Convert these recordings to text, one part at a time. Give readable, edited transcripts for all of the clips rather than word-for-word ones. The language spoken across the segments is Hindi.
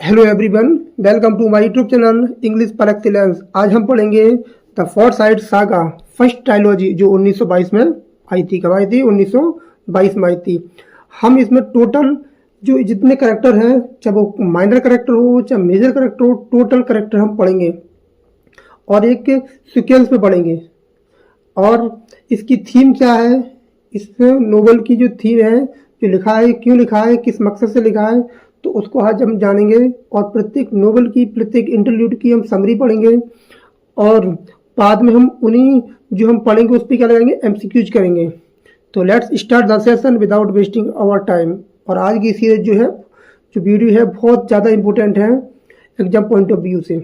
Hello everyone, welcome to my YouTube channel English par excellence. आज हम पढ़ेंगे the Forsyte saga first trilogy जो 1922 में आई थी। कब आई थी? 1922 में आई थी। हम इसमें टोटल जो जितने करेक्टर हैं, चाहे वो माइनर करेक्टर हो चाहे मेजर करेक्टर हो, टोटल करेक्टर हम पढ़ेंगे और एक सीक्वेंस में पढ़ेंगे। और इसकी थीम क्या है, इस नोवेल की जो थीम है, जो लिखा है, क्यों लिखा है, किस मकसद से लिखा है, तो उसको आज हम जानेंगे। और प्रत्येक नोवेल की, प्रत्येक इंटरल्यूड की हम समरी पढ़ेंगे और बाद में हम उन्हीं जो हम पढ़ेंगे उस पर क्या लगाएंगे, एमसीक्यूज करेंगे। तो let's start the session without wasting our time. और आज की सीरीज जो है, जो वीडियो है, बहुत ज़्यादा इंपॉर्टेंट है एग्जाम पॉइंट ऑफ व्यू से।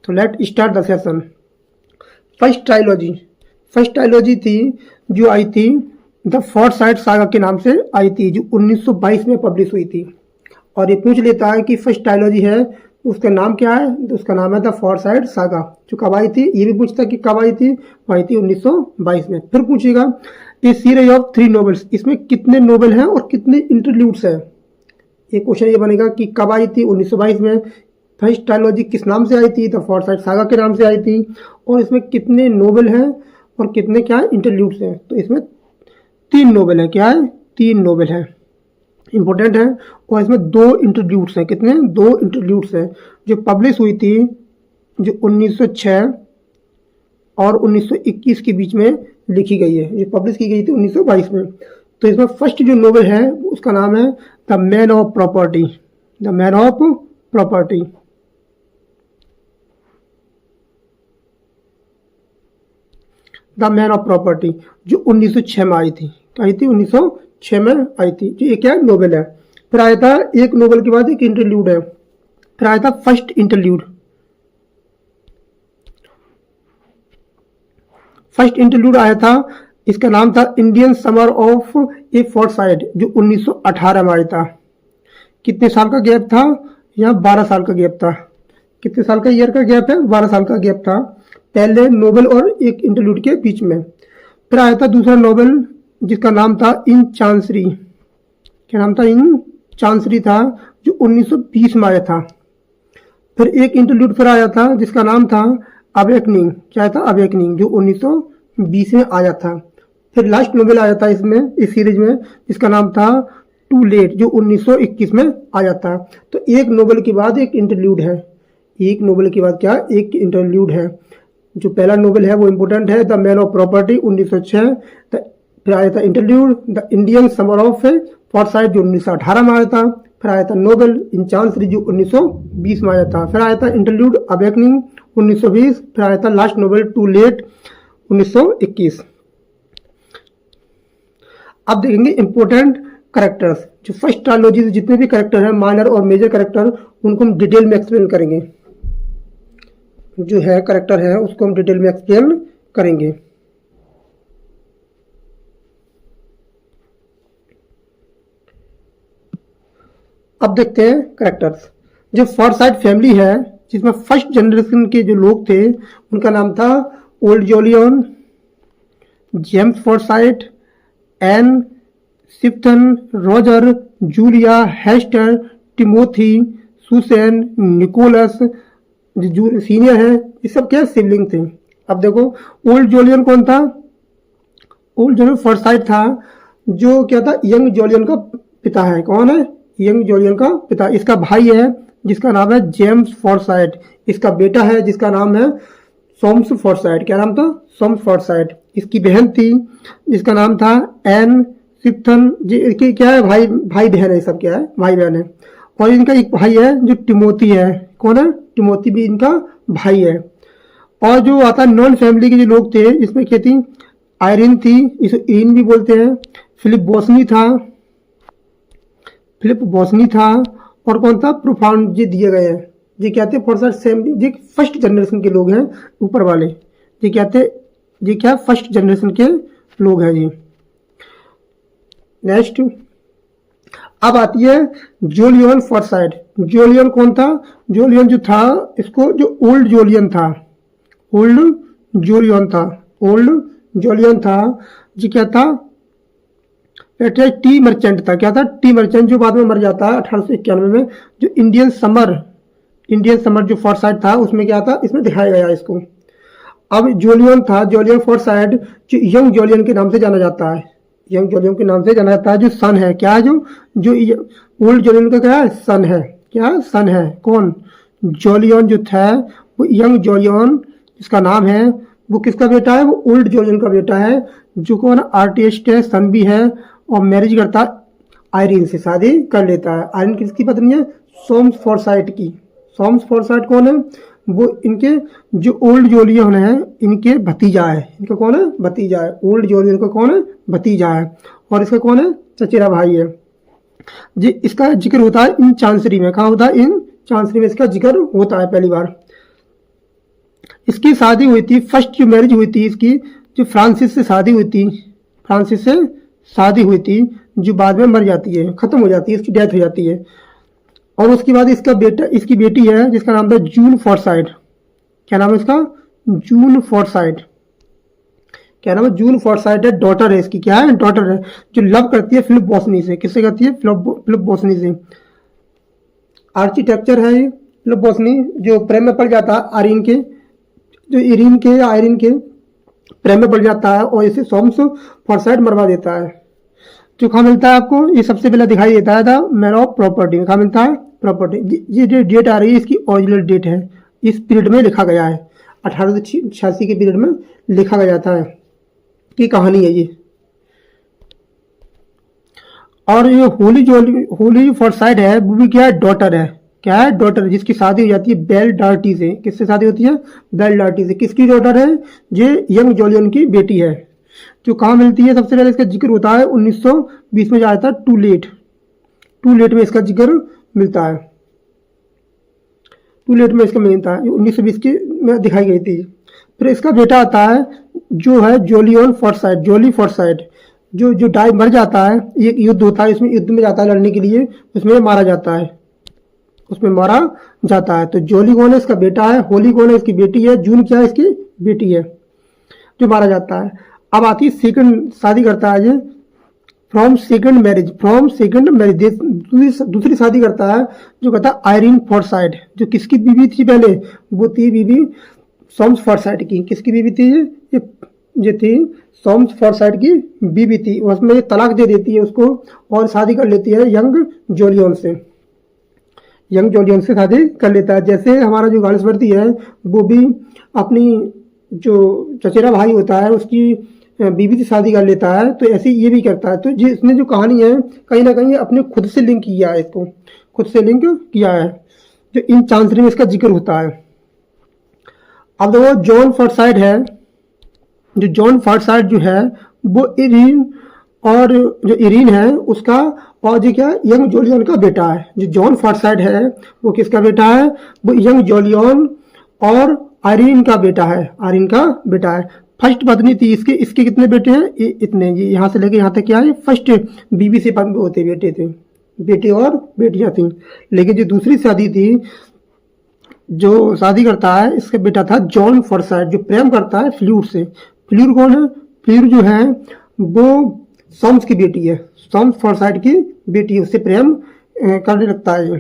तो let start the session. First trilogy थी जो आई थी द फोर्थ साइड सागा के नाम से आई थी, जो 1922 में पब्लिश हुई थी। और ये पूछ लेता है कि फर्स्ट ट्रायलॉजी है उसका नाम क्या है, तो उसका नाम है द फोर साइड सागा। जो कब आई थी, ये भी पूछता है कि कब आई थी, वो आई थी 1922 में। फिर पूछेगा ए सीरीज ऑफ 3 नोवेल्स, इसमें कितने नोवेल हैं और कितने इंटरल्यूड्स हैं। ये क्वेश्चन ये बनेगा कि कब आई थी, 1922 में। फर्स्ट ट्रायलॉजी किस नाम से आई थी, द फोर साइड सागा के नाम से आई थी। और इसमें कितने नोवेल हैं और कितने क्या है, इंटरल्यूड्स हैं। तो इसमें 3 नोवेल है। क्या है? 3 नोवेल है, इंपॉर्टेंट है। और इसमें 2 इंटरल्यूड्स हैं। कितने? 2 इंटरल्यूड्स हैं जो पब्लिश हुई थी, जो 1906 और 1921 के बीच में लिखी गई है। ये पब्लिश की गई थी 1922 में। तो इसमें फर्स्ट जो नोवेल है उसका नाम है the man of property. The man of property. The man of property जो 1906 में आई थी। आई थी 1906 में आई थी। जो एक क्या नोवेल है। फिर आया था एक नोवेल के बाद एक इंटरल्यूड है। फिर आया था फर्स्ट इंटरल्यूड। फर्स्ट इंटरल्यूड आया था, इसका नाम था Indian summer of A fourth side, जो 1918 में आया था। कितने साल का गैप था? यहाँ 12 साल का गैप था। कितने साल का ईयर का गैप है? 12 साल का गैप था पहले नोवेल और एक इंटरल्यूड के बीच में। फिर आया था दूसरा नोवेल जिसका नाम था इन चांसरी। क्या नाम था? इन चांसरी था, जो 1920 में आया था। फिर एक इंटरल्यूड फिर आया था जिसका नाम था अवेकनिंग। क्या था? अवेकनिंग, जो 1920 में आया था। फिर लास्ट नोवेल आया था इसमें, इस सीरीज में, जिसका नाम था टू लेट, जो 1921 में आया था। तो एक नोवेल के बाद एक इंटरल्यूड है। एक नोवेल के बाद क्या? एक इंटरल्यूड है। जो पहला नोवेल है वो इंपोर्टेंट है, द मैन ऑफ प्रॉपर्टी 1906। फिर आया था interlude the Indian summer of fourth side, जो 1918 में आया था। फिर आया था नोवेल इन चांसरी, जो 1920 में आया था। फिर आया था इंटरल्यूड अवेकनिंग 1920। फिर आया था लास्ट नोवेल टू लेट 1921। अब देखेंगे इंपोर्टेंट करेक्टर्स। जो फर्स्ट ट्रायलॉजी से जितने भी करेक्टर हैं, माइनर और मेजर करेक्टर, उनको हम डिटेल में एक्सप्लेन करेंगे। जो है करेक्टर है उसको हम डिटेल में एक्सप्लेन करेंगे। अब देखते हैं करेक्टर्स। जो फॉरसाइट फैमिली है, जिसमें फर्स्ट जनरेशन के जो लोग थे, उनका नाम था old Jolyon, James Forsyte, Ann Swithin, Roger, Julia, Hester, Timothy, Susan, Nicholas, जो सीनियर है, ये सब क्या सिबलिंग थे। अब देखो ओल्ड जोलियन कौन था? ओल्ड जोलियन फॉरसाइट था, जो क्या था, यंग जोलियन का पिता है। कौन है? यंग जोलियन का पिता। इसका भाई है जिसका नाम है जेम्स फॉरसाइट। इसका बेटा है जिसका नाम है सोम्स फॉरसाइट। क्या नाम था? सोम्स फॉरसाइट। इसकी बहन थी जिसका नाम था एन सिप्थन। इसकी क्या है, भाई बहन है, सब क्या है, भाई बहन है। और इनका एक भाई है जो टिमोथी है। कौन है? टिमोथी भी इनका भाई है। और जो आता नॉन फैमिली के जो लोग थे, इसमें क्या थी, आयरिन थी, इसे इन भी बोलते हैं। फिलिप बॉसनी था। और कौन था? प्रोफाउंड। ये दिए गए हैं, ये क्या थे, फॉरसाइट सेम, ये फर्स्ट जनरेशन के लोग हैं ऊपर वाले। ये क्या थे, ये क्या फर्स्ट जनरेशन के लोग हैं जी। नेक्स्ट अब आती है जोलियन फॉरसाइट। जोलियन कौन था? जोलियन जो था, इसको जो ओल्ड जोलियन था, ओल्ड जोलियन था, जो क्या था, पेट्रियट टी मर्चेंट था। क्या था? टी मर्चेंट, जो बाद में मर जाता है 1891 में। जो इंडियन समर जो फोर्साइट था उसमें क्या था, इसमें दिखाया गया इसको। अब जोलियन था, जोलियन फोर्साइट, जो यंग जोलियन के नाम से जाना जाता है। यंग जोलियन के नाम से जाना जाता है। जो सन है, क्या है, जो ओल्ड जोलियन का क्या है, सन है। क्या सन है? कौन? जोलियन जो था वो यंग जोलियन जिसका नाम है, वो किसका बेटा है? वो ओल्ड जोलियन का बेटा है। जो कौन? आर्टिस्ट है, सन भी है, और मैरिज करता आयरीन से, शादी कर लेता है। आयरीन किसकी पत्नी है? सोम्स फोर्साइट की। सोम्स फोर्साइट कौन है? वो इनके जो ओल्ड जोलियन है इनके भतीजा है। इनका कौन है? भतीजा है। ओल्ड जोलियन का कौन है? भतीजा है। और इसका कौन है? चचेरा भाई है। जी, इसका जिक्र होता है इन चांसरी में। कहाँ होता है? इन चांसरी में इसका जिक्र होता है पहली बार। इसकी शादी हुई थी, फर्स्ट जो मैरिज हुई थी इसकी, जो फ्रांसिस से शादी हुई थी। फ्रांसिस से शादी हुई थी, जो बाद में मर जाती है, खत्म हो जाती है, इसकी डेथ हो जाती है। और उसके बाद इसकी बेटी है जिसका नाम था जून फोर्साइट। क्या नाम है इसका? जून फोर्साइट। क्या नाम है? जून फोर्साइट है। डॉटर है इसकी। क्या है? डॉटर है, जो लव करती है फिलिप बोसनी से। किससे करती है? फिलिप बोसनी से। आर्किटेक्चर है ये फिलिप बोसनी, जो प्रेम में पड़ जाता है आयरीन के, जो आयरीन के प्रेम में पड़ जाता है और इसे सोम्स फोर्साइट मरवा देता है। जो कहाँ मिलता है आपको? ये सबसे पहले दिखाई देता है द मैन ऑफ प्रॉपर्टी में। कहाँ मिलता है? प्रॉपर्टी। ये जो डेट आ रही है इसकी ओरिजिनल डेट है, इस पीरियड में लिखा गया है, 1886 के पीरियड में लिखा गया था की कहानी है ये। और ये होली फोर्साइट है, वो भी क्या है? डॉटर है। क्या है? डॉटर, जिसकी शादी हो जाती है बेल डार्टी से। किससे शादी होती है? बेल डार्टी से। किसकी डॉटर है? ये यंग जोलियन की बेटी है। जो कहाँ मिलती है? सबसे पहले इसका जिक्र होता है 1920 में, जो आया था टू लेट में इसका जिक्र मिलता है। टू लेट में इसका मिलता है, 1920 की में दिखाई गई थी। फिर इसका बेटा आता है जो है जोली फोर्साइट, जो मर जाता है। एक युद्ध होता है, इसमें युद्ध में जाता है लड़ने के लिए, उसमें मारा जाता है। तो जोली कौन है? इसका बेटा है। होली कौन है? इसकी बेटी है। जून क्या है? इसकी बेटी है, जो मारा जाता है। अब आती है सेकंड, शादी करता है ये फ्रॉम सेकंड मैरिज, दूसरी शादी करता है, जो कहता है आयरीन फोर्साइट। जो किसकी बीवी थी पहले? वो थी बीवी सोम्स फोर्साइट की। किसकी बीवी थी ये थी सोम्स फोर्साइट की बीवी थी। उसमें ये तलाक दे देती है उसको और शादी कर लेती है यंग जोलियन से शादी कर लेता है। जैसे हमारा जो गालिसवर्दी है वो भी अपनी जो चचेरा भाई होता है उसकी बीवी से शादी कर लेता है, तो ऐसे ये भी करता है। तो इसने जो कहानी है कहीं ना कहीं अपने खुद से लिंक किया है, जो इन चांसरी में इसका जिक्र होता है। अब वो जॉन फोर्साइट है, जो जॉन फोर्साइट जो है वो इरीन है उसका, और जो क्या यंग जोलियन का बेटा है। जो जॉन फोर्साइट है वो किसका बेटा है? वो यंग जोलियन और आयरीन का बेटा है। फर्स्ट पत्नी थी इसके कितने बेटे हैं? इतने जी, यहाँ से लेके यहाँ तक क्या है? फर्स्ट बीवी से होते बेटे थे, बेटे और बेटियां थी। लेकिन जो दूसरी शादी थी, जो शादी करता है, इसका बेटा था जॉन फोर्साइट, जो प्रेम करता है फ्लूर से। फ्लूर कौन है? फ्लूर जो है वो सोम्स की बेटी है, सोम्स फोर्साइट की बेटी है, उससे प्रेम करने लगता है।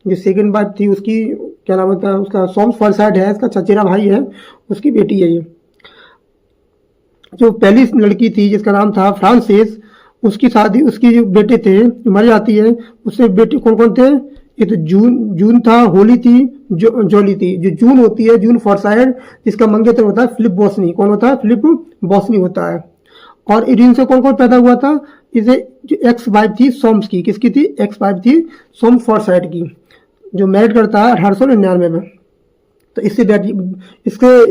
जो सेकंड वाइफ थी उसकी क्या नाम होता है उसका? सोम्स फोर्साइट है, इसका चचेरा भाई है, उसकी बेटी है ये। जो पहली लड़की थी जिसका नाम था फ्रांसिस, उसकी शादी, उसकी जो बेटे थे मर जाती है, उससे बेटे कौन कौन थे? ये तो जून था, होली थी, जोली थी। जो जून होती है, जून फोर्साइट, जिसका मंगेतर होता है फिलिप बोसनी। कौन होता है? फिलिप बोसनी होता है। और इरीन से कौन कौन पैदा हुआ था? इसे जो एक्स वाइफ थी सोम्स की, किसकी थी? एक्स वाइफ थी सोम्स फोर्साइट की, जो मैरिड करता है 1899 में। तो इसके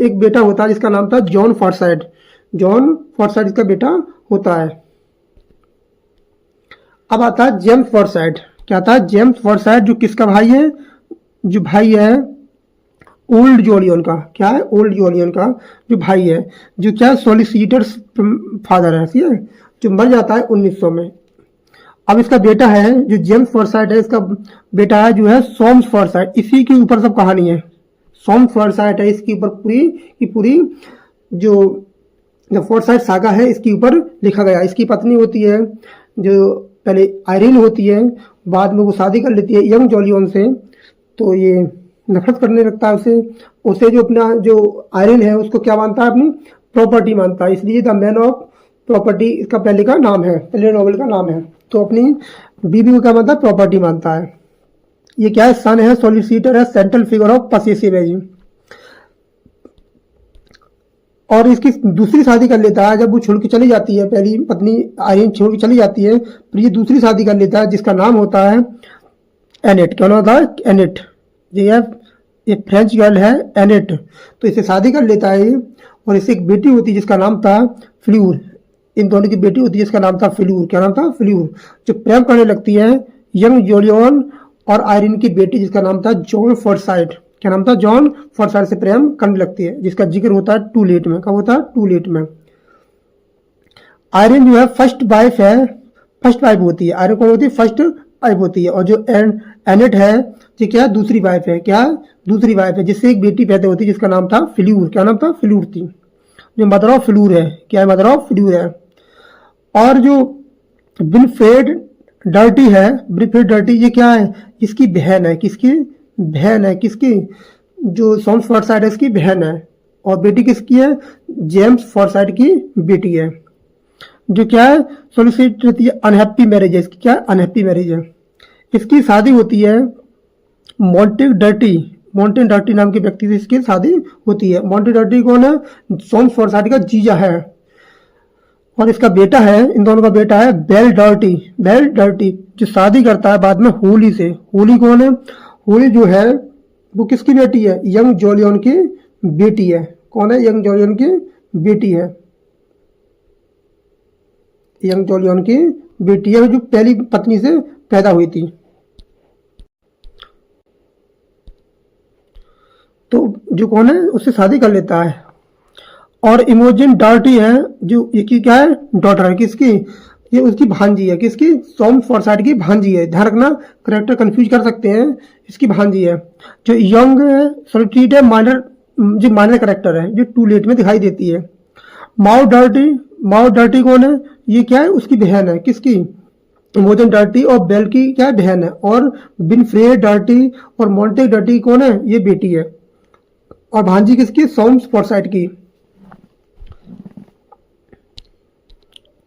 एक बेटा होता है जिसका नाम था जॉन फोर्साइट इसका बेटा होता है। अब आता है जेम्स फोर्साइट। क्या था? जेम्स फोर्साइट, जो किसका भाई है? जो भाई है ओल्ड जोलियन का। क्या है? ओल्ड जोलियन का जो भाई है, जो क्या सॉलिसिटर फादर है, ठीक है, जो मर जाता है 1900 में। अब इसका बेटा है जो जेम्स फोर्साइट है, इसका बेटा है जो है सोम्स फोर्साइट। इसी के ऊपर सब कहानी है। सोम्स फोर्साइट है, इसके ऊपर पूरी जो फोर्साइट सागा है इसके ऊपर लिखा गया। इसकी पत्नी होती है जो पहले आयरिन होती है, बाद में वो शादी कर लेती है यंग जॉलियन से, तो ये नफरत करने लगता है उसे। उसे जो अपना जो आयरिन है उसको क्या मानता है, अपनी प्रॉपर्टी मानता है, इसलिए द मैन ऑफ प्रॉपर्टी इसका पहले का नाम है, पहले नॉवल का नाम है। तो अपनी बीबी को क्या मानता है, प्रॉपर्टी मानता है। ये क्या है, सन है, सॉलिसिटर है, सेंट्रल फिगर ऑफ पसेसिव है जी। और इसकी दूसरी शादी कर लेता है जब वो छोड़ के चली जाती है, पहली पत्नी आयरिन छोड़ के चली जाती है, फिर ये दूसरी शादी कर लेता है जिसका नाम होता है एनेट। क्या नाम होता है, एनेट। ये फ्रेंच गर्ल है एनेट, तो इसे शादी कर लेता है और इससे एक बेटी होती है जिसका नाम था फ्लूर। इन दोनों की बेटी होती है जिसका नाम था फ्लूर। क्या नाम था, फ्लूर। जो प्रेम करने लगती है यंग जॉलियन और आयरिन की बेटी जिसका नाम था जॉन फॉरसाइट। क्या नाम था, जॉन फॉरसाइट से प्रेम करने लगती है, जिसका जिक्र होता है टू लेट में। कब होता है, टू लेट में। आयरिन जो है फर्स्ट वाइफ है, फर्स्ट वाइफ होती है। आयरिन कौन होती है, फर्स्ट वाइफ होती है। और जो एनेट है ये क्या, दूसरी वाइफ है। क्या, दूसरी वाइफ है, जिससे एक बेटी पैदा होती है जिसका नाम था फ्लूर। क्या नाम था, फ्लूर थी, जो मदर ऑफ फ्लूर है। क्या है, मदर ऑफ फ्लूर है। और जो विल्फ्रेड डर्टी है, विल्फ्रेड डर्टी ये क्या है, इसकी बहन है। किसकी बहन है, किसकी, जो सॉम्स फॉरसाइट है इसकी बहन है। और बेटी किसकी है, जेम्स फॉरसाइट की बेटी है। जो क्या है, सोलिसिट रहती है, अनहैप्पी मैरिज है इसकी। क्या, अनहैप्पी मैरिज है। इसकी शादी होती है मॉन्टेग डर्टी, मॉन्टेग डर्टी नाम के व्यक्ति से इसकी शादी होती है। मॉन्टेग डर्टी कौन है, सॉम्स फॉरसाइट का जीजा है। और इसका बेटा है, इन दोनों का बेटा है बेल डर्टी। बेल डर्टी जो शादी करता है बाद में होली से। होली कौन है, होली जो है वो किसकी बेटी है, यंग जॉलियन की बेटी है। कौन है, यंग जॉलियन की बेटी है। यंग जॉलियन की बेटी है जो पहली पत्नी से पैदा हुई थी। तो जो कौन है उससे शादी कर लेता है। और इमोजिन डार्टी है जो ये की क्या है, डॉटर है। किसकी, ये उसकी भांजी है। किसकी, सॉम्स फॉरसाइट की भांजी है। ध्यान रखना, करेक्टर कंफ्यूज कर सकते हैं, इसकी भांजी है। जो यंग सोलिसिट है, माइनर, जो माइनर करेक्टर है, जो टू लेट में दिखाई देती है। माउ डर्टी, माउ डर्टी कौन है, ये क्या है, उसकी बहन है। किसकी, इमोजन डर्टी और बेल की क्या है, बहन है। और विल्फ्रेड डर्टी और मॉन्टेग डर्टी कौन है, ये बेटी है। और भांजी किसकी, सॉम्स फॉरसाइट की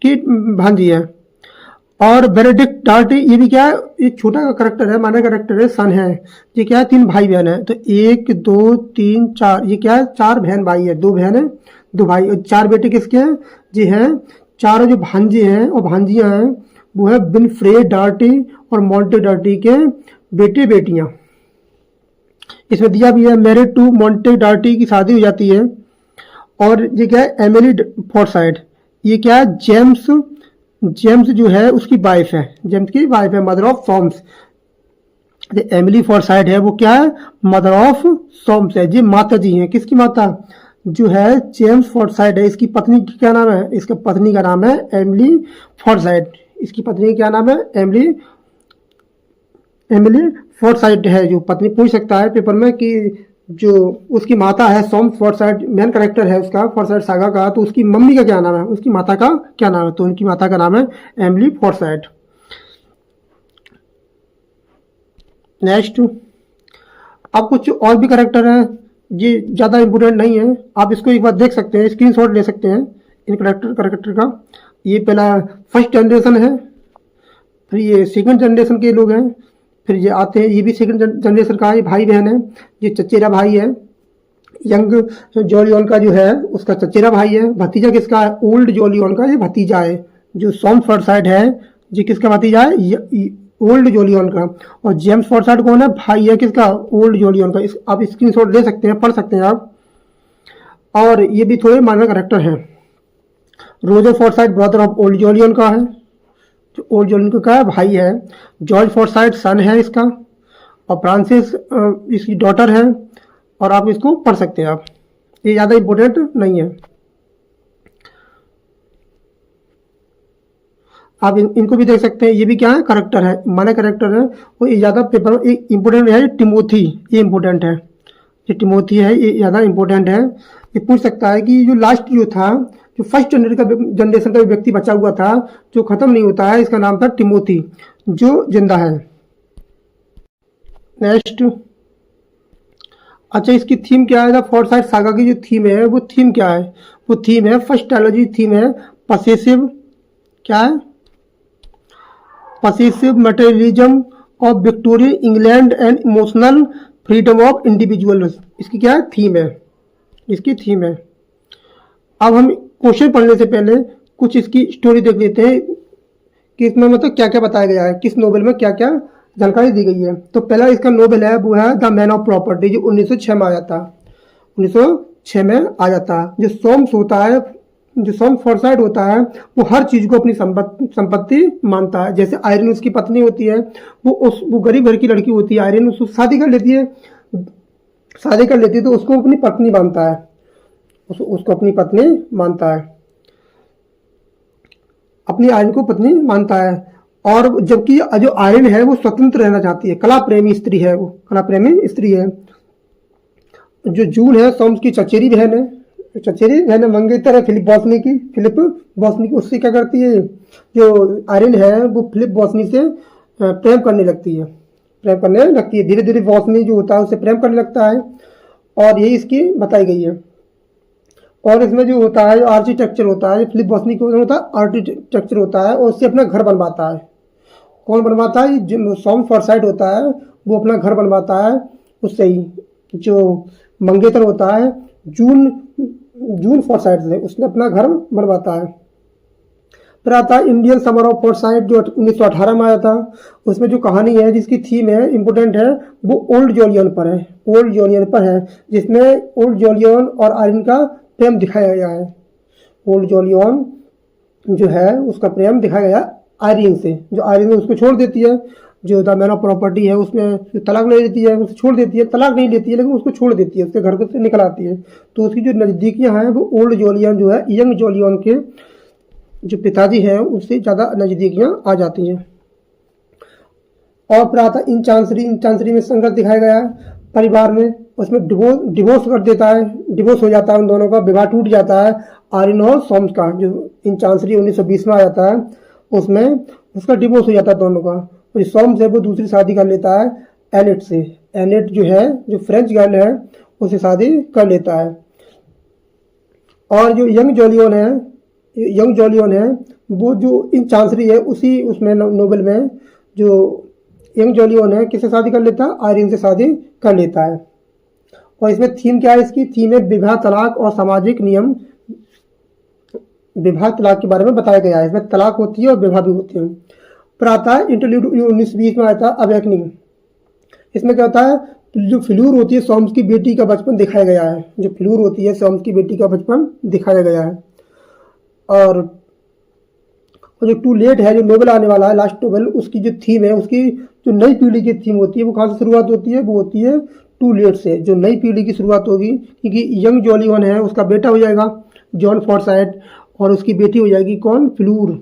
भांजी है। और बेनेडिक्ट डार्टी ये भी क्या है, ये छोटा करेक्टर है, माइनर करेक्टर है, सन है। ये क्या है, तीन भाई बहन है। तो 1 2 3 4, ये क्या है, 4 बहन भाई है, 2 बहन है 2 भाई। और 4 बेटे किसके हैं, जी हैं चारों जो भांजे हैं और भांजियां हैं वो है विल्फ्रेड डार्टी और मॉन्टे डार्टी के बेटे बेटियां। इसमें दिया भी है मैरिड टू मॉन्टे डार्टी की शादी हो जाती है। और ये क्या है, एमिली फॉरसाइट, ये क्या है, जेम्स, जेम्स जो है उसकी वाइफ है, जेम्स की वाइफ है, मदर ऑफ सॉम्स। एमिली फॉरसाइट है वो क्या है, मदर ऑफ सॉम्स है। जी माता जी हैं, किसकी माता, जो है जेम्स फॉरसाइट है। इसकी पत्नी की क्या नाम है, इसका पत्नी का नाम है एमिली फॉरसाइट। इसकी पत्नी का क्या नाम है, एमिली, एमिली फॉरसाइट है। जो पत्नी पूछ सकता है पेपर में कि जो उसकी माता है सॉम्स फॉरसाइट, मेन कैरेक्टर है उसका फॉरसाइट सागा का, तो उसकी मम्मी का क्या नाम है, उसकी माता का क्या नाम है, तो उनकी माता का नाम है एमिली फॉरसाइट। नेक्स्ट, अब कुछ और भी कैरेक्टर है, ये ज़्यादा इम्पोर्टेंट नहीं है, आप इसको एक बार देख सकते हैं, स्क्रीनशॉट ले सकते हैं इन कैरेक्टर का। ये पहला फर्स्ट जनरेशन है, फिर ये सेकंड जनरेशन के लोग हैं, फिर ये आते हैं, ये भी सेकंड जनरेशन का है, भाई बहन है। ये चचेरा भाई है, यंग जॉलियन का जो है उसका चचेरा भाई है। भतीजा किसका है, ओल्ड जॉलियन का ये भतीजा है। जो सॉम्स फॉरसाइट है ये किसका भतीजा है, ओल्ड जॉलियन का। और जेम्स फॉरसाइट कौन है, भाई है किसका, ओल्ड जॉलियन का। आप स्क्रीनशॉट ले सकते हैं, पढ़ सकते हैं आप। और ये भी थोड़े माइनर कैरेक्टर हैं। Roger Forsyte brother of old Jolyon का है, जो ओल्ड जॉलियन का है भाई है। जॉर्ज फॉरसाइट सन है इसका। और फ्रांसिस इसकी डॉटर है। और आप इसको पढ़ सकते हैं आप, ये ज़्यादा इम्पोर्टेंट नहीं है। आप इनको भी देख सकते हैं, ये भी क्या है, करेक्टर है, माना करेक्टर है। और ये ज़्यादा पेपर में इम्पोर्टेंट है, टिमोथी, ये इम्पोर्टेंट है, ये टिमोथी है, ये ज़्यादा इम्पोर्टेंट है। ये पूछ सकता है कि जो लास्ट जो था, जो फर्स्ट जनरेशन का व्यक्ति बचा हुआ था, जो खत्म नहीं होता है, इसका नाम था टिमोथी, जो जिंदा है। नेक्स्ट, अच्छा इसकी थीम क्या है? फोर्साइट सागा की जो थीम है वो थीम क्या है? वो थीम है, फर्स्ट ट्रायलॉजी थीम है पसेसिव, क्या है? Possessive materialism of Victorian England and emotional freedom of individuals. इसकी क्या है? थीम है, इसकी थीम है। अब हम क्वेश्चन पढ़ने से पहले कुछ इसकी स्टोरी देख लेते हैं कि इसमें मतलब क्या क्या बताया गया है, किस नोवेल में क्या क्या जानकारी दी गई है। तो पहला इसका नोवेल है वो है द मैन ऑफ प्रॉपर्टी, जो 1906 में आया था, 1906 में आ जाता। जो सोम्स होता है, जो सोम्स फॉरसाइट होता है, वो हर चीज को अपनी संपत्ति मानता है। जैसे आयरन उसकी पत्नी होती है, वो गरीब घर की लड़की होती है, आयरन उसको शादी कर लेती है, तो उसको अपनी पत्नी मानता है, उसको अपनी पत्नी मानता है, अपनी आयरन को पत्नी मानता है। और जबकि जो आयरन है वो स्वतंत्र रहना चाहती है, कला प्रेमी स्त्री है, वो कला प्रेमी स्त्री है। जो जून है सोम्स की चचेरी बहन है, मंगेतर है फिलिप बॉसनी की, उससे क्या करती है, जो आयरन है वो फिलिप बॉसनी से प्रेम करने लगती है, धीरे धीरे बॉसनी जो होता है उससे प्रेम करने लगता है। और यही इसकी बताई गई है। और इसमें जो होता है, आर्किटेक्चर होता है, फिलिप बॉसनी को होता है आर्किटेक्चर होता है, और उससे अपना घर बनवाता है। कौन बनवाता है? जो सॉम फॉरसाइट होता है वो अपना घर बनवाता है उससे ही। जो मंगेतर होता है जून फॉरसाइट से, उसने अपना घर बनवाता है। फिर आता है इंडियन समर ऑफ फॉरसाइट, जो 1918 में आया था। उसमें जो कहानी है, जिसकी थीम है, इम्पोर्टेंट है, वो ओल्ड जोलियन पर है, जिसमें ओल्ड जोलियन और आयरन का प्रेम दिखाया गया है। ओल्ड जोलियन जो है उसका प्रेम दिखाया गया आयरन से, जो आयरन उसको छोड़ देती है। जो द मैन ऑफ प्रॉपर्टी है उसमें तलाक ले लेती है, उसे छोड़ देती है, तलाक नहीं लेती है लेकिन उसको छोड़ देती है, उसके घर से निकल आती है। तो उसकी जो नज़दीकियाँ हैं वो ओल्ड जोलियन जो है, यंग जोलियन के जो पिताजी हैं उससे ज़्यादा नज़दीकियाँ आ जाती हैं। और फिर आता इन चांसरी में संघर्ष दिखाया गया है परिवार में। उसमें डिवोर्स कर देता है, डिवोर्स हो जाता है उन दोनों का, विवाह टूट जाता है आयरन और सोम्स का। जो इन चांसरी 1920 में आ जाता है, उसमें उसका डिवोर्स हो जाता है दोनों का। और सोम्स है वो दूसरी शादी कर लेता है एनेट से। एनेट जो है, जो फ्रेंच गर्ल है, उससे शादी कर लेता है। और जो यंग जोलियन है वो जो इन चांसरी है उसी उसमें नोवेल में, जो यंग जोलियन है किससे शादी कर लेता है? आयरन से शादी कर लेता है। और इसमें थीम क्या है? इसकी थीम है विवाह, तलाक और सामाजिक नियम। विवाह तलाक के बारे में बताया गया है। इसमें तलाक होती है और विवाह भी होती है। फिर आता है इंटरल्यूड 1920 में आता है अवेकनिंग। इसमें क्या होता है, जो फ्लूर होती है सोम्स की बेटी का बचपन दिखाया गया है। जो फ्लूर होती है सोम्स की बेटी का बचपन दिखाया गया है। और जो टू लेट है, जो नोवेल आने वाला है, लास्ट नोवेल, उसकी जो थीम है, उसकी जो नई पीढ़ी की थीम होती है, वो कहाँ से शुरुआत होती है? वो होती है टू लेट से। जो नई पीढ़ी की शुरुआत होगी, क्योंकि यंग जोलियन है उसका बेटा हो जाएगा जॉन फॉरसाइट, और उसकी बेटी हो जाएगी कौन? फ्लूर।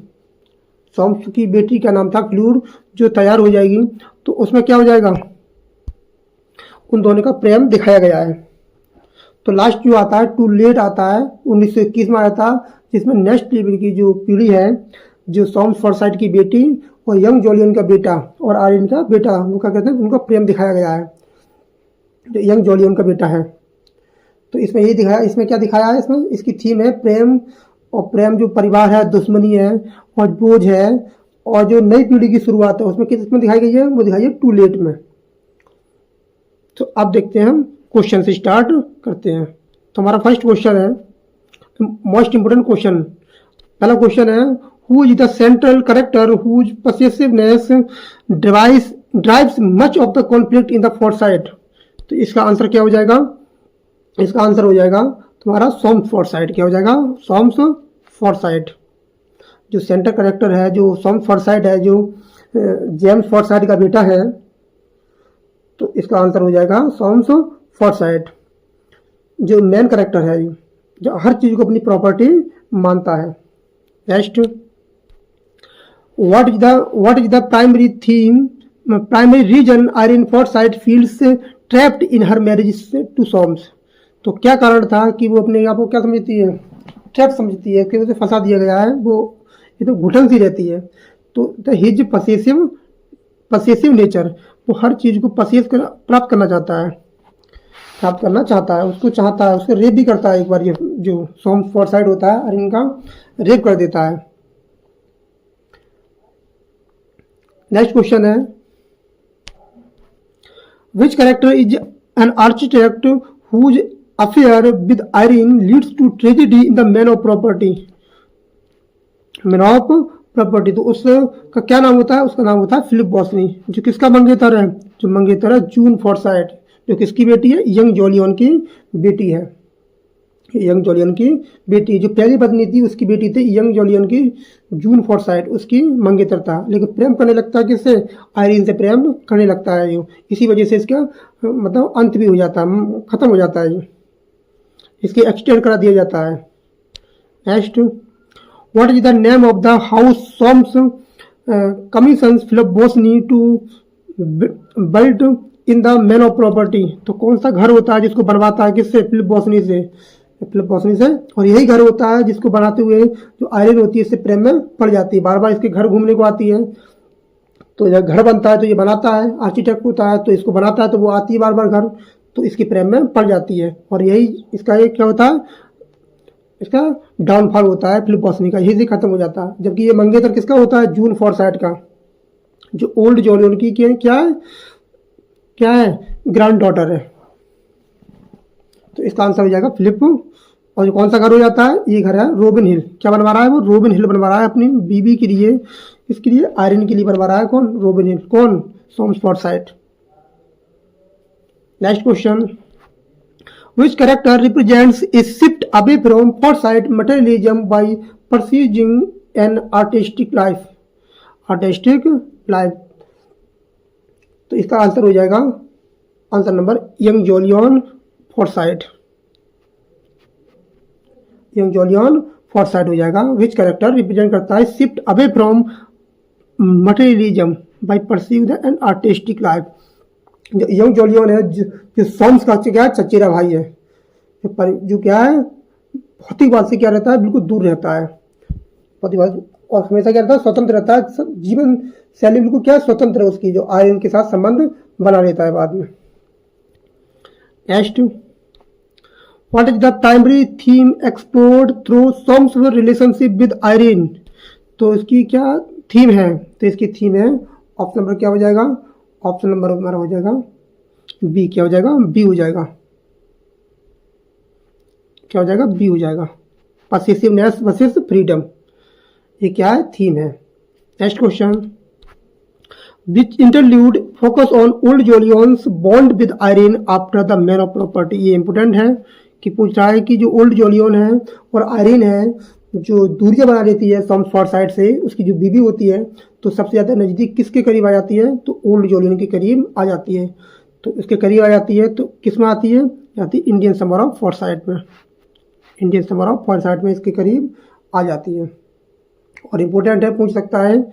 सोम्स की बेटी का नाम था फ्लूर, जो तैयार हो जाएगी। तो उसमें क्या हो जाएगा? उन दोनों का प्रेम दिखाया गया है। तो लास्ट जो आता है टू लेट आता है 1921 में आया था, जिसमें नेक्स्ट की जो पीढ़ी है, जो सोम्स फॉरसाइट की बेटी और यंग जोलियन का बेटा और आयरन का बेटा, वो क्या कहते हैं, उनका प्रेम दिखाया गया है। जो यंग जोलियन का बेटा है, तो इसमें यही दिखाया। इसमें क्या दिखाया है? इसमें इसकी थीम है प्रेम, और प्रेम जो परिवार है, दुश्मनी है और बोझ है, और जो नई पीढ़ी की शुरुआत है उसमें किसमें दिखाई गई है? वो दिखाई है टू लेट में। तो अब देखते हैं, हम क्वेश्चन से स्टार्ट करते हैं। तो हमारा फर्स्ट क्वेश्चन है, मोस्ट इंपोर्टेंट क्वेश्चन। पहला क्वेश्चन है, who is the central character whose possessiveness drives much of the conflict in the Forsyte. तो इसका आंसर क्या हो जाएगा? इसका आंसर हो जाएगा तुम्हारा सोम्स फॉरसाइट। क्या हो जाएगा? Soames Forsyte. जो सेंटर कैरेक्टर है, जो सोम्स फॉरसाइट है, जो जेम्स फॉरसाइट का बेटा है, तो इसका आंसर हो जाएगा सोम्स फॉरसाइट। जो मेन कैरेक्टर है, जो हर चीज को अपनी प्रॉपर्टी मानता है। Next, what is the primary reason Irene Forsyte feels trapped in her marriage to Soames. तो क्या कारण था कि वो अपने आप को क्या समझती है, ट्रैप समझती है कि उसे फंसा दिया गया है, वो एकदम घुटन सी रहती है। तो द हिज पसेसिव नेचर, वो हर चीज़ को प्राप्त करना चाहता है, उसको चाहता है, उसको रेप भी करता है। एक बार ये जो सॉम फॉरसाइट होता है और इनका रेप कर देता है। नेक्स्ट क्वेश्चन है, which character is an architect whose affair with Irene leads to tragedy in the man of property. Man of property, तो उसका क्या नाम होता है? उसका नाम होता है फिलिप बॉसनी, जो किसका मंगेतर है? जो मंगेतर है जून फॉरसाइट, जो किसकी बेटी है? यंग जॉलियन की बेटी है। यंग जॉलियन की बेटी, जो पहली पत्नी थी उसकी बेटी थी यंग जॉलियन की, जून फॉरसाइट उसकी मंगेतर था। लेकिन प्रेम करने लगता है किससे? आयरीन से प्रेम करने लगता है ये। इसी वजह से इसका मतलब अंत भी हो जाता है, खत्म हो जाता है ये, इसकी एक्सटेंड करा दिया जाता है। Next, what is the name of the house Soames commissions Philip Bosinney to build in the man of property. तो कौन सा घर होता है जिसको बनवाता है? किससे? फिलिप बॉसनी से। फिलिप बॉसनी से। और यही घर होता है जिसको बनाते हुए जो आयरन होती है इससे प्रेम में पड़ जाती है, बार बार इसके घर घूमने को आती है। तो जब घर बनता है तो ये बनाता है, आर्किटेक्ट होता है तो इसको बनाता है, तो वो आती है बार बार घर, तो इसकी प्रेम में पड़ जाती है। और यही इसका एक क्या होता है? इसका डाउनफॉल होता है फिलिप बॉसनी का, यही से खत्म हो जाता है। जबकि ये मंगेतर किसका होता है? जून फॉरसाइट का, जो ओल्ड जॉलियन की क्या है? ग्रैंड डॉटर है। तो इसका आंसर हो जाएगा फिलिप। और जो कौन सा घर हो जाता है? ये घर है रोबिन हिल। क्या बनवा रहा है वो? रोबिन हिल बनवा रहा है अपनी बीबी के लिए, इसके लिए आयरन के लिए बनवा रहा है। कौन? Robin Hill. कौन? Soames Forsyte. Next question, which character represents a shift away from foresight materialism by pursuing an artistic life? तो इसका आंसर हो जाएगा answer number young Jolyon Forsyte. Young Jolyon Forsyte हो जाएगा। विच कैरेक्टर रिप्रेजेंट करता है shift away from materialism by pursuing an artistic life. Young Jolyon है जो सॉम्स का क्या है? चचेरा भाई है, जो क्या है? भौतिकवाद से क्या रहता है? बिल्कुल दूर रहता है भौतिकवाद, और हमेशा क्या रहता है? स्वतंत्र रहता है। जीवन शैली बिल्कुल क्या है? स्वतंत्र है उसकी, जो आयरन के साथ संबंध बना लेता है बाद में। Next, what is the primary theme explored through Soames relationship with Irene. तो इसकी क्या थीम है? तो इसकी थीम है, ऑप्शन नंबर क्या हो जाएगा? ऑप्शन नंबर हमारा हो जाएगा बी। क्या हो जाएगा? बी हो जाएगा। क्या हो जाएगा? बी हो जाएगा। पॉसेसिवनेस वर्सेस फ्रीडम, ये क्या है? थीम है। Next question, which interlude focus on old Jolyon's bond with Irene after the man of property. ये इंपोर्टेंट है कि पूछ रहा है कि जो ओल्ड जॉलियन है और आयरन है, जो दूरियां बना देती है सॉम्स फॉरसाइट से, उसकी जो बीवी होती है, तो सबसे ज़्यादा नज़दीक किसके करीब आ जाती है? तो ओल्ड जॉलियन के करीब आ जाती है। तो इसके करीब आ जाती है तो किस में आती है? आती है इंडियन समर ऑफ फॉरसाइट में। इंडियन समर ऑफ फॉरसाइट में इसके करीब आ जाती है। और इम्पोर्टेंट है, पूछ सकता है।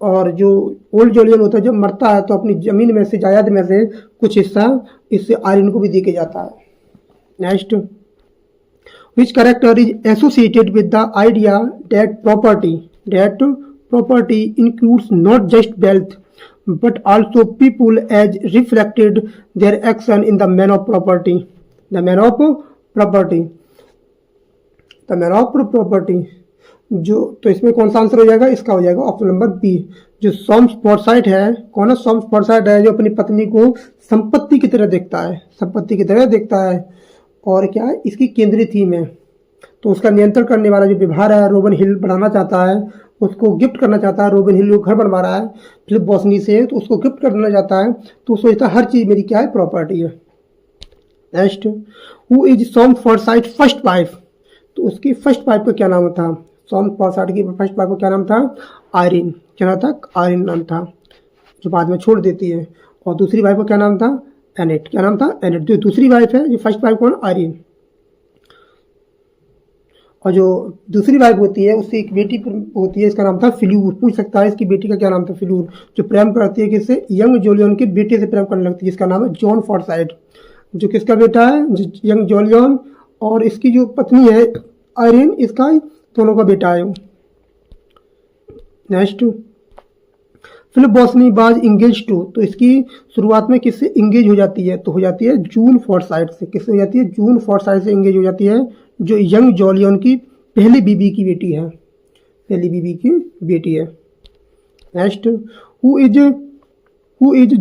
और जो ओल्ड जॉलियन होता है जब मरता है तो अपनी ज़मीन में से, जायदाद में से कुछ हिस्सा इससे आयरन को भी दे के जाता है। Next, which character is associated with the idea that property includes not just wealth but also people as reflected their action in the man of property. The man of property जो, तो इसमें कौन सा आंसर हो जाएगा? इसका हो जाएगा ऑप्शन नंबर बी। जो सॉम्स फॉरसाइट है, कौन है? सॉम्स फॉरसाइट है जो अपनी पत्नी को संपत्ति की तरह देखता है, और क्या है? इसकी केंद्रीय थीम है। तो उसका नियंत्रण करने वाला जो व्यवहार है, रोबिन हिल बनाना चाहता है, उसको गिफ्ट करना चाहता है। रोबिन हिल घर बनवा रहा है फिलिप बॉसनी से, तो उसको गिफ्ट करना चाहता है, तो सोचता है हर चीज़ मेरी क्या है? प्रॉपर्टी है। Next, who is Soames Forsyte first wife. तो उसकी फर्स्ट वाइफ का क्या नाम था? सॉम्स फॉरसाइट की फर्स्ट वाइफ का क्या नाम था? आयरन। क्या नाम था? आयरन नाम था, जो बाद में छोड़ देती है। और दूसरी वाइफ का क्या नाम था? एनेट। क्या नाम था? एनेट। जो दूसरी वाइफ है, जो फर्स्ट वाइफ कौन? आयरन। और जो दूसरी वाइफ होती है उससे एक बेटी होती है, इसका नाम था फिल्यूर। पूछ सकता है इसकी बेटी का क्या नाम था? फिल्यूर। जो प्रेम करती है किससे? यंग जॉलियन के बेटे से प्रेम करने लगती है, जिसका नाम है जॉन फॉरसाइट। जो किसका बेटा है? यंग जॉलियन। और इसकी जो पत्नी है आयरन इसका दोनों का बेटा है। नेक्स्ट, फिलिप बोस्नी बाज इंगेज टू, तो इसकी शुरुआत में किससे इंगेज हो जाती है? तो हो जाती है जून फोर्साइट से। किससे हो जाती है? जून फोर्साइट से इंगेज हो जाती है, जो यंग जॉलियन की पहली बीबी की बेटी है। पहली बीबी की बेटी है। Next, who is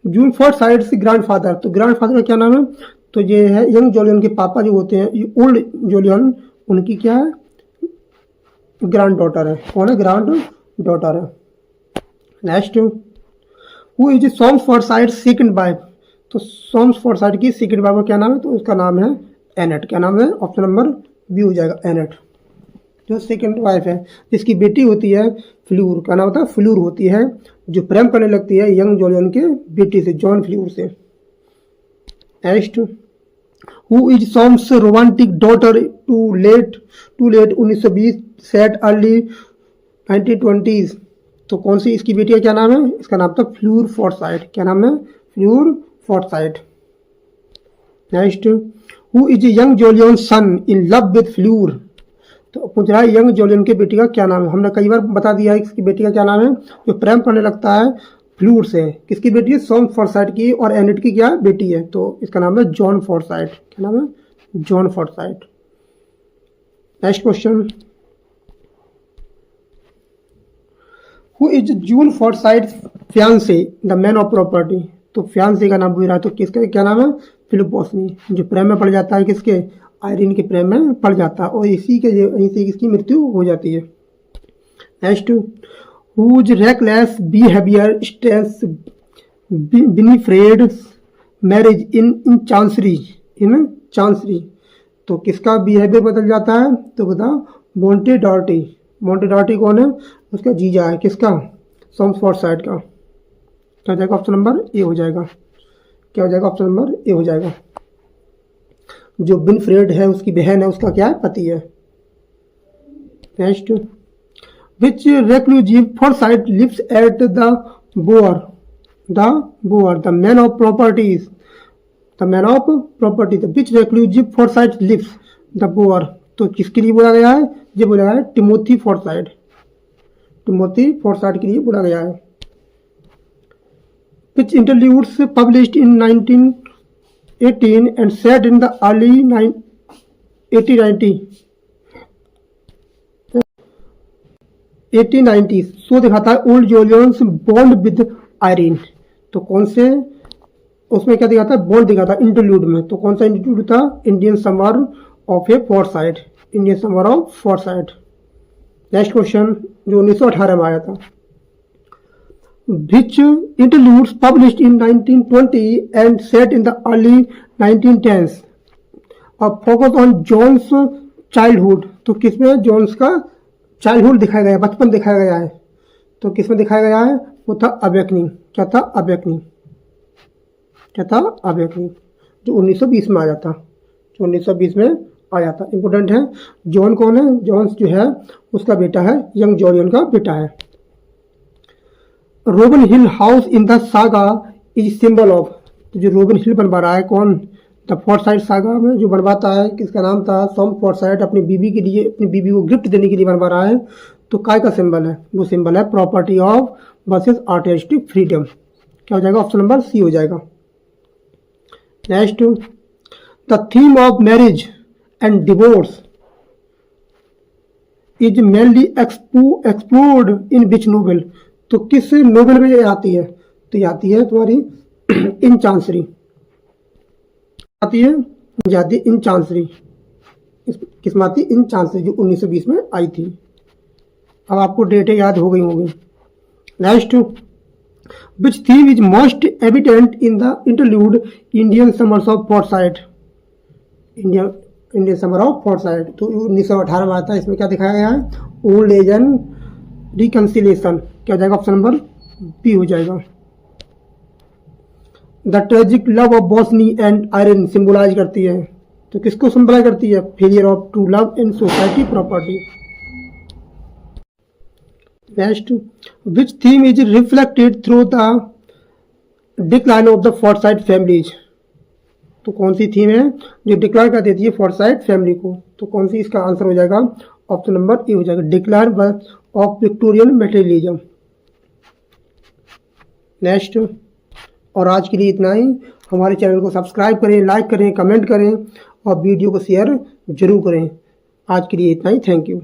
June Forsyte's grandfather, तो ग्रैंडफादर का क्या नाम है? तो ये है यंग जॉलियन के पापा जो होते हैं, ये ओल्ड जॉलियन, उनकी क्या है? ग्रैंड डॉटर है। कौन है? ग्रैंड डॉटर है। Next, who is Soames Forsyte second wife, तो सॉम्स फोर्साइट की सेकंड वाइफ का क्या नाम है? तो उसका नाम है एनेट। क्या नाम है? ऑप्शन नंबर बी हो जाएगा, एनेट, जो सेकंड वाइफ है, जिसकी बेटी होती है फ्लूर। क्या नाम होता है? फ्लूर होती है, जो प्रेम करने लगती है यंग जॉलियन के बेटी से, जॉन फ्लूर से। Next, who is Soames romantic daughter to late 1920 set early 1920s, तो कौन सी इसकी बेटी का क्या नाम है? इसका नाम था फ्लूर फोर्साइट। क्या नाम है? Fleur Forsyte. Next, who is young Jolyon son in love with Fleur, तो पूछ रहा है यंग जॉलियन के बेटी का क्या नाम है? हमने कई बार बता दिया है इसकी बेटी का क्या नाम है, जो प्रेम करने लगता है फ्लूर से। किसकी बेटी है? सॉम फोर्साइट की, और एनेट की क्या बेटी है? तो इसका नाम है जॉन फोर्साइट। क्या नाम है? John Forsyte. Next question, who is June Forsyte fiance the man of property, तो फियांसे का नाम पूछ रहा है, तो किसका क्या नाम है? फिलिप बोस्नी, जो प्रेम में पड़ जाता है किसके? आयरन के प्रेम में पड़ जाता है, और इसी इसकी मृत्यु हो जाती है। Next, whose reckless behaviour stains Winifred marriage in chancery, तो किसका बिहेवियर बदल जाता है? तो बता, मोंटे डॉर्टी। मोंटे डॉर्टी कौन है? उसका जीजा है। किसका? सॉम्स फोर्साइट का। क्या हो जाएगा? ऑप्शन नंबर ए हो जाएगा। क्या हो जाएगा? ऑप्शन नंबर ए हो जाएगा। जो विनफ्रेड है उसकी बहन है, उसका क्या है? पति है। Next, which reclusive Forsyte lives at the bower the man of properties, which reclusive Forsyte lives the bower, तो किसके लिए बोला गया है? ये बोला गया है टिमोथी फोर्साइट के लिए बोला गया है। Which interludes published in 1918 and set in the early 1890s, so दिखाता है old Jolyon's bond with Irene, तो कौन से उसमें क्या दिखाता है? बॉन्ड दिखाता है इंटरल्यूड में, तो कौन सा इंटरल्यूड था? Indian summer of A Forsyte, Indian summer of Forsyte. Next question, जो 1918 में आया था, which interludes published in 1920 and set in the early 1910s focus on John's childhood, तो किसमें जॉन्स का चाइल्डहुड दिखाया गया है, बचपन दिखाया गया है, तो किसमें दिखाया गया है? वो था अवेकनिंग। क्या था? अवेकनिंग। जो 1920 में आया था, इंपोर्टेंट है। जॉन कौन है? जॉन्स जो है उसका बेटा है, यंग जॉलियन का बेटा है। Robin Hill house in the saga is symbol of, तो जो रोबन हिल बनवा रहा है कौन? द फोर्साइट सागा में जो बनवाता है, किसका नाम था? सॉम फोर्साइट, अपनी बीबी के लिए, अपनी बीबी को गिफ्ट देने के लिए बनवा रहा है, तो काय का सिंबल है? वो सिंबल है property of versus artistic freedom. क्या हो जाएगा? ऑप्शन नंबर सी हो जाएगा। Next, the theme of marriage and divorce is mainly explored in which novel, तो किस नोवेल में ये आती है? तो ये आती है तुम्हारी इन चांसरी, इन चांसरी। किस में आती? इन चांसरी, जो 1920 में आई थी। अब आपको डेटें याद हो गई होंगी। Next, which theme is most evident in the interlude Indian summers of Forsyte, Indian summer of Forsyte, तो 1918 में आता है। इसमें क्या दिखाया गया है? Old age and reconciliation. क्या हो जाएगा? ऑप्शन नंबर बी हो जाएगा। The tragic love of Bosinney and Irene symbolize करती है, तो किसको सिंबलाइज करती है? Failure of true love in society property. Next, which theme is reflected through the decline of the Forsyte families, तो कौन सी थीम है जो डिक्लेयर कर देती है फोर्साइट फैमिली को? तो कौन सी इसका आंसर हो जाएगा? ऑप्शन नंबर ए हो जाएगा, declare birth of Victorian materialism. Next, और आज के लिए इतना ही। हमारे चैनल को सब्सक्राइब करें, लाइक करें, कमेंट करें और वीडियो को शेयर जरूर करें। आज के लिए इतना ही। Thank you.